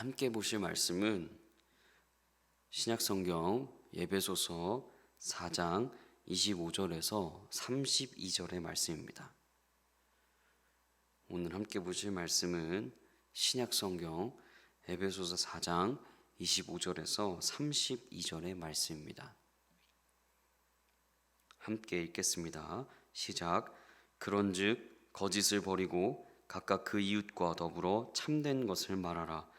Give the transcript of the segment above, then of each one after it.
함께 보실 말씀은 신약성경 에베소서 4장 25절에서 32절의 말씀입니다. 오늘 함께 보실 말씀은 신약성경 에베소서 4장 25절에서 32절의 말씀입니다. 함께 읽겠습니다. 시작. 그런즉 거짓을 버리고 각각 그 이웃과 더불어 참된 것을 말하라.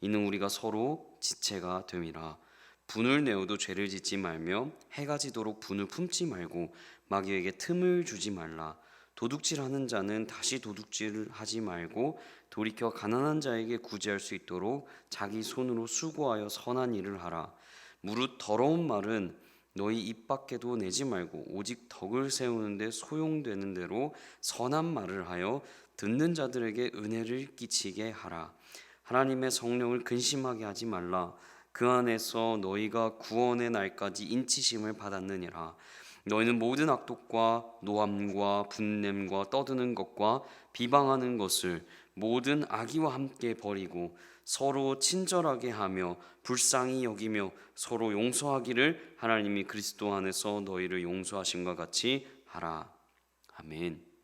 이는 우리가 서로 지체가 됨이라. 분을 내어도 죄를 짓지 말며 해가 지도록 분을 품지 말고 마귀에게 틈을 주지 말라. 도둑질하는 자는 다시 도둑질을 하지 말고 돌이켜 가난한 자에게 구제할 수 있도록 자기 손으로 수고하여 선한 일을 하라. 무릇 더러운 말은 너희 입 밖에도 내지 말고 오직 덕을 세우는데 소용되는 대로 선한 말을 하여 듣는 자들에게 은혜를 끼치게 하라. 하나님의 성령을 근심하게 하지 말라. 그 안에서 너희가 구원의 날까지 인치심을 받았느니라. 너희는 모든 악독과 노함과 분냄과 떠드는 것과 비방하는 것을 모든 악의와 함께 버리고 서로 친절하게 하며 불쌍히 여기며 서로 용서하기를 하나님이 그리스도 안에서 너희를 용서하심과 같이 하라. 아멘.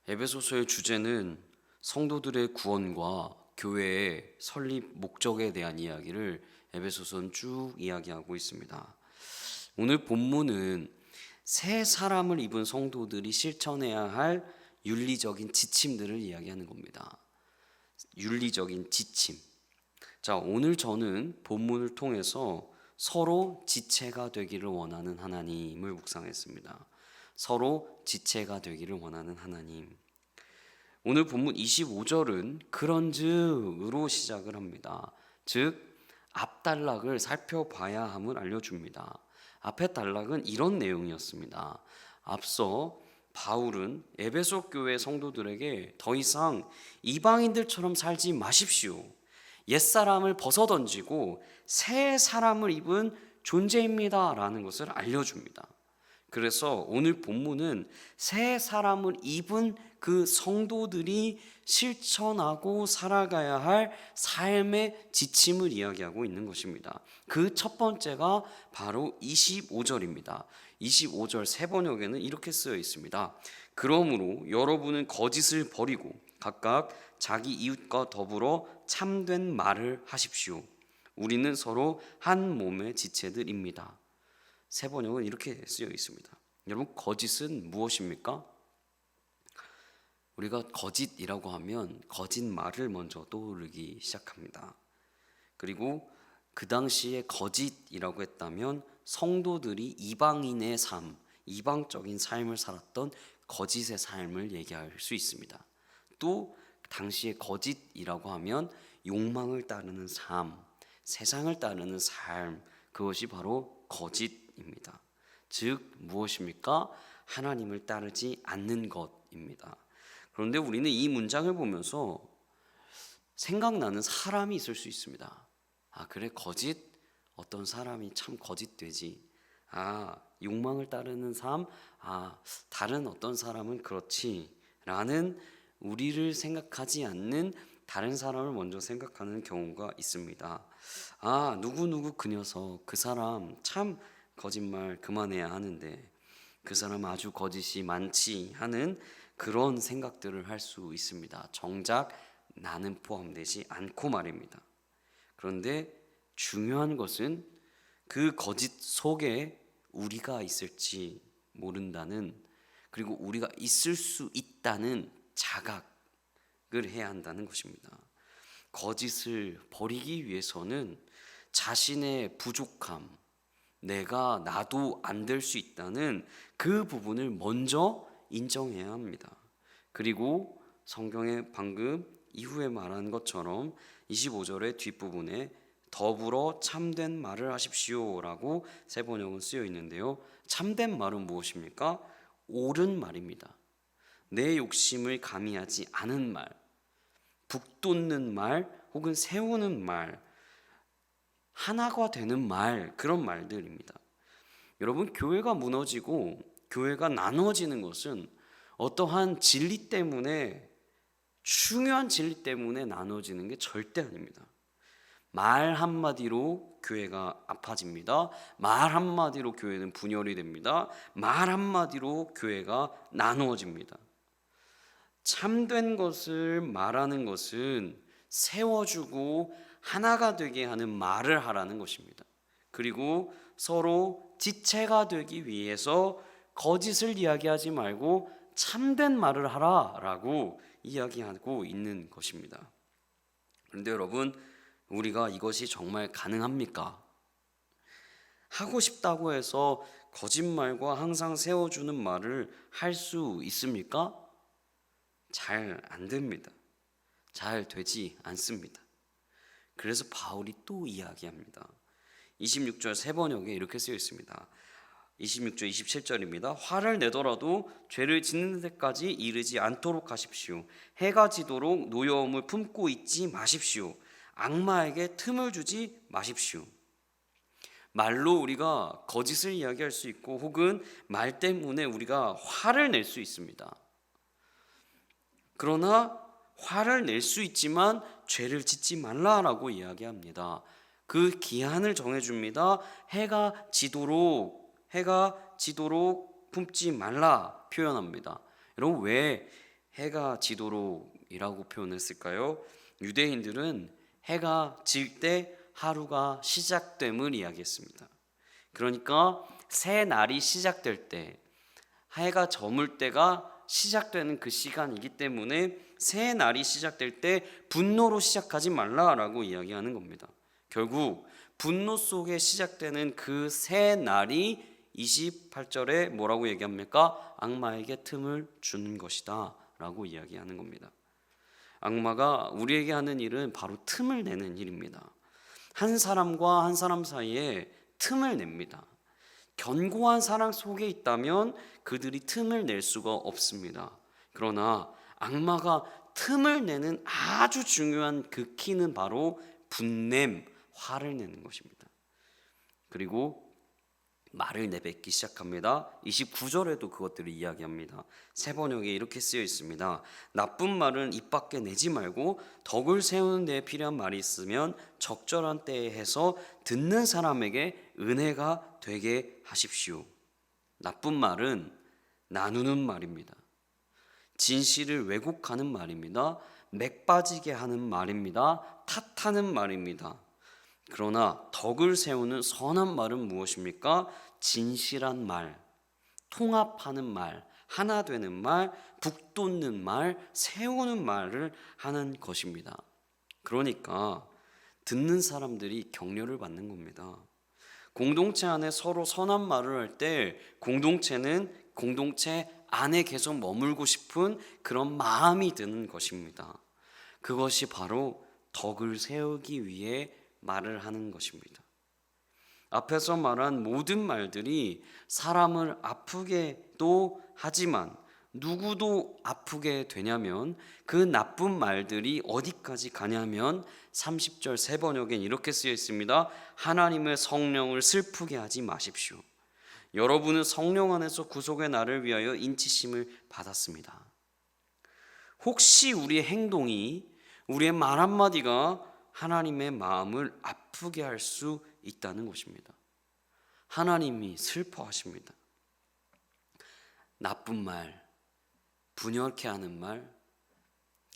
에베소서의 주제는 성도들의 구원과 교회의 설립 목적에 대한 이야기를 에베소서는 쭉 이야기하고 있습니다. 오늘 본문은 새 사람을 입은 성도들이 실천해야 할 윤리적인 지침들을 이야기하는 겁니다. 윤리적인 지침. 자, 오늘 저는 본문을 통해서 서로 지체가 되기를 원하는 하나님을 묵상했습니다. 서로 지체가 되기를 원하는 하나님. 오늘 본문 25절은 그런즉으로 시작을 합니다. 즉 앞단락을 살펴봐야 함을 알려줍니다. 앞의 단락은 이런 내용이었습니다. 앞서 바울은 에베소 교회 성도들에게 더 이상 이방인들처럼 살지 마십시오. 옛사람을 벗어던지고 새 사람을 입은 존재입니다 라는 것을 알려줍니다. 그래서 오늘 본문은 새 사람을 입은 그 성도들이 실천하고 살아가야 할 삶의 지침을 이야기하고 있는 것입니다. 그 첫 번째가 바로 25절입니다. 25절 새 번역에는 이렇게 쓰여 있습니다. 그러므로 여러분은 거짓을 버리고 각각 자기 이웃과 더불어 참된 말을 하십시오. 우리는 서로 한 몸의 지체들입니다. 새 번역은 이렇게 쓰여 있습니다. 여러분, 거짓은 무엇입니까? 우리가 거짓이라고 하면 거짓말을 먼저 떠오르기 시작합니다. 그리고 그 당시에 거짓이라고 했다면 성도들이 이방인의 삶, 이방적인 삶을 살았던 거짓의 삶을 얘기할 수 있습니다. 또 당시에 거짓이라고 하면 욕망을 따르는 삶, 세상을 따르는 삶, 그것이 바로 거짓입니다. 즉 무엇입니까? 하나님을 따르지 않는 것입니다. 그런데 우리는 이 문장을 보면서 생각나는 사람이 있을 수 있습니다. 아, 그래, 거짓? 어떤 사람이 참 거짓되지. 아, 욕망을 따르는 삶? 아, 다른 어떤 사람은 그렇지. 라는 우리를 생각하지 않는 다른 사람을 먼저 생각하는 경우가 있습니다. 아, 누구누구 그 녀석, 그 사람 참 거짓말 그만해야 하는데 그 사람 아주 거짓이 많지 하는 그런 생각들을 할 수 있습니다. 정작 나는 포함되지 않고 말입니다. 그런데 중요한 것은 그 거짓 속에 우리가 있을지 모른다는, 그리고 우리가 있을 수 있다는 자각을 해야 한다는 것입니다. 거짓을 버리기 위해서는 자신의 부족함, 내가 나도 안 될 수 있다는 그 부분을 먼저 인정해야 합니다. 그리고 성경에 방금 이후에 말한 것처럼 25절의 뒷부분에 더불어 참된 말을 하십시오 라고 새 번역은 쓰여 있는데요. 참된 말은 무엇입니까? 옳은 말입니다. 내 욕심을 가미하지 않은 말, 북돋는 말 혹은 세우는 말, 하나가 되는 말, 그런 말들입니다. 여러분, 교회가 무너지고 교회가 나눠지는 것은 어떠한 진리 때문에 중요한 진리 때문에 나눠지는 게 절대 아닙니다. 말 한마디로 교회가 아파집니다. 말 한마디로 교회는 분열이 됩니다. 말 한마디로 교회가 나누어집니다. 참된 것을 말하는 것은 세워주고 하나가 되게 하는 말을 하라는 것입니다. 그리고 서로 지체가 되기 위해서 거짓을 이야기하지 말고 참된 말을 하라라고 이야기하고 있는 것입니다. 그런데 여러분, 우리가 이것이 정말 가능합니까? 하고 싶다고 해서 거짓말과 항상 세워주는 말을 할 수 있습니까? 잘 안 됩니다. 잘 되지 않습니다. 그래서 바울이 또 이야기합니다. 26절 세 번역에 이렇게 쓰여 있습니다. 26절 27절입니다. 화를 내더라도 죄를 짓는 데까지 이르지 않도록 하십시오. 해가 지도록 노여움을 품고 있지 마십시오. 악마에게 틈을 주지 마십시오. 말로 우리가 거짓을 이야기할 수 있고 혹은 말 때문에 우리가 화를 낼 수 있습니다. 그러나 화를 낼 수 있지만 죄를 짓지 말라라고 이야기합니다. 그 기한을 정해줍니다. 해가 지도록 품지 말라 표현합니다. 여러분, 왜 해가 지도록이라고 표현했을까요? 유대인들은 해가 질 때 하루가 시작됨을 이야기했습니다. 그러니까 새 날이 시작될 때, 해가 저물 때가 시작되는 그 시간이기 때문에 새 날이 시작될 때 분노로 시작하지 말라라고 이야기하는 겁니다. 결국 분노 속에 시작되는 그 새 날이 28절에 뭐라고 얘기합니까? 악마에게 틈을 주는 것이다 라고 이야기하는 겁니다. 악마가 우리에게 하는 일은 바로 틈을 내는 일입니다. 한 사람과 한 사람 사이에 틈을 냅니다. 견고한 사랑 속에 있다면 그들이 틈을 낼 수가 없습니다. 그러나 악마가 틈을 내는 아주 중요한 그 키는 바로 분냄, 화를 내는 것입니다. 그리고 말을 내뱉기 시작합니다. 29절에도 그것들을 이야기합니다. 세 번역에 이렇게 쓰여 있습니다. 나쁜 말은 입 밖에 내지 말고 덕을 세우는 데에 필요한 말이 있으면 적절한 때에 해서 듣는 사람에게 은혜가 되게 하십시오. 나쁜 말은 나누는 말입니다. 진실을 왜곡하는 말입니다. 맥 빠지게 하는 말입니다. 탓하는 말입니다. 그러나 덕을 세우는 선한 말은 무엇입니까? 진실한 말, 통합하는 말, 하나 되는 말, 북돋는 말, 세우는 말을 하는 것입니다. 그러니까 듣는 사람들이 격려를 받는 겁니다. 공동체 안에 서로 선한 말을 할 때 공동체는 공동체 안에 계속 머물고 싶은 그런 마음이 드는 것입니다. 그것이 바로 덕을 세우기 위해 말을 하는 것입니다. 앞에서 말한 모든 말들이 사람을 아프게도 하지만 누구도 아프게 되냐면 그 나쁜 말들이 어디까지 가냐면 30절 세 번역엔 이렇게 쓰여 있습니다. 하나님의 성령을 슬프게 하지 마십시오. 여러분은 성령 안에서 구속의 날을 위하여 인치심을 받았습니다. 혹시 우리의 행동이, 우리의 말 한마디가 하나님의 마음을 아프게 할 수 있다는 것입니다. 하나님이 슬퍼하십니다. 나쁜 말, 분열케 하는 말,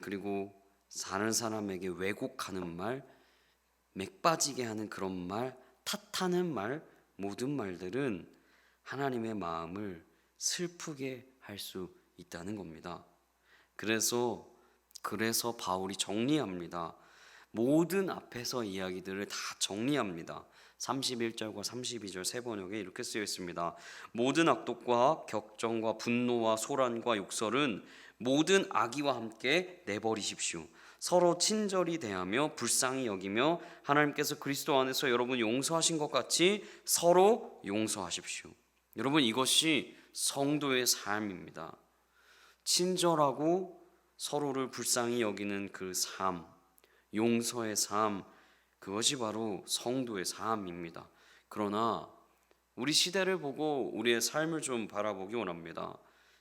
그리고 사는 사람에게 왜곡하는 말, 맥 빠지게 하는 그런 말, 탓하는 말, 모든 말들은 하나님의 마음을 슬프게 할 수 있다는 겁니다. 그래서 바울이 정리합니다. 모든 앞에서 이야기들을 다 정리합니다. 31절과 32절 세 번역에 이렇게 쓰여 있습니다. 모든 악독과 격정과 분노와 소란과 욕설은 모든 악의와 함께 내버리십시오. 서로 친절히 대하며 불쌍히 여기며 하나님께서 그리스도 안에서 여러분 용서하신 것 같이 서로 용서하십시오. 여러분, 이것이 성도의 삶입니다. 친절하고 서로를 불쌍히 여기는 그 삶, 용서의 삶, 그것이 바로 성도의 삶입니다. 그러나 우리 시대를 보고 우리의 삶을 좀 바라보기 원합니다.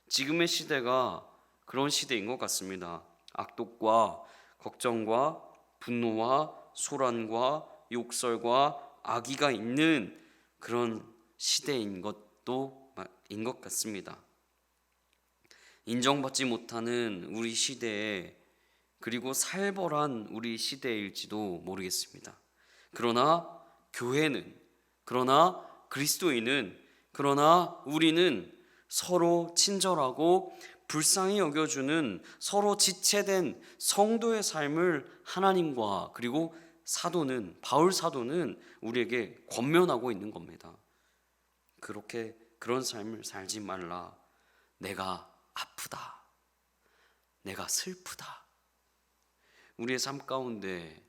지금의 시대가 그런 시대인 것 같습니다. 악독과 걱정과 분노와 소란과 욕설과 악의가 있는 그런 시대인 것도인 것 같습니다. 인정받지 못하는 우리 시대에, 그리고 살벌한 우리 시대일지도 모르겠습니다. 그러나 교회는, 그러나 그리스도인은, 그러나 우리는 서로 친절하고 불쌍히 여겨주는 서로 지체된 성도의 삶을 하나님과, 그리고 바울 사도는 우리에게 권면하고 있는 겁니다. 그런 삶을 살지 말라. 내가 아프다, 내가 슬프다, 우리의 삶 가운데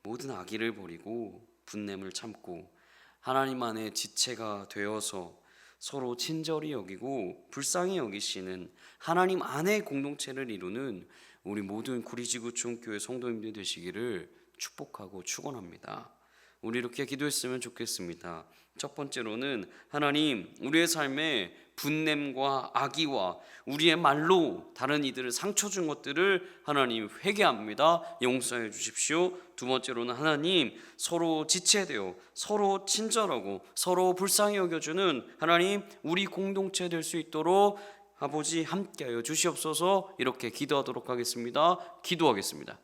모든 악의를 버리고 분냄을 참고 하나님 안에 지체가 되어서 서로 친절히 여기고 불쌍히 여기시는 하나님 안의 공동체를 이루는 우리 모든 구리지구촌 교회 성도님들 되시기를 축복하고 축원합니다. 우리 이렇게 기도했으면 좋겠습니다. 첫 번째로는 하나님, 우리의 삶에 분냄과 악의와 우리의 말로 다른 이들을 상처 준 것들을 하나님 회개합니다. 용서해 주십시오. 두 번째로는 하나님, 서로 지체되어 서로 친절하고 서로 불쌍히 여겨주는 하나님, 우리 공동체 될 수 있도록 아버지 함께하여 주시옵소서. 이렇게 기도하도록 하겠습니다. 기도하겠습니다.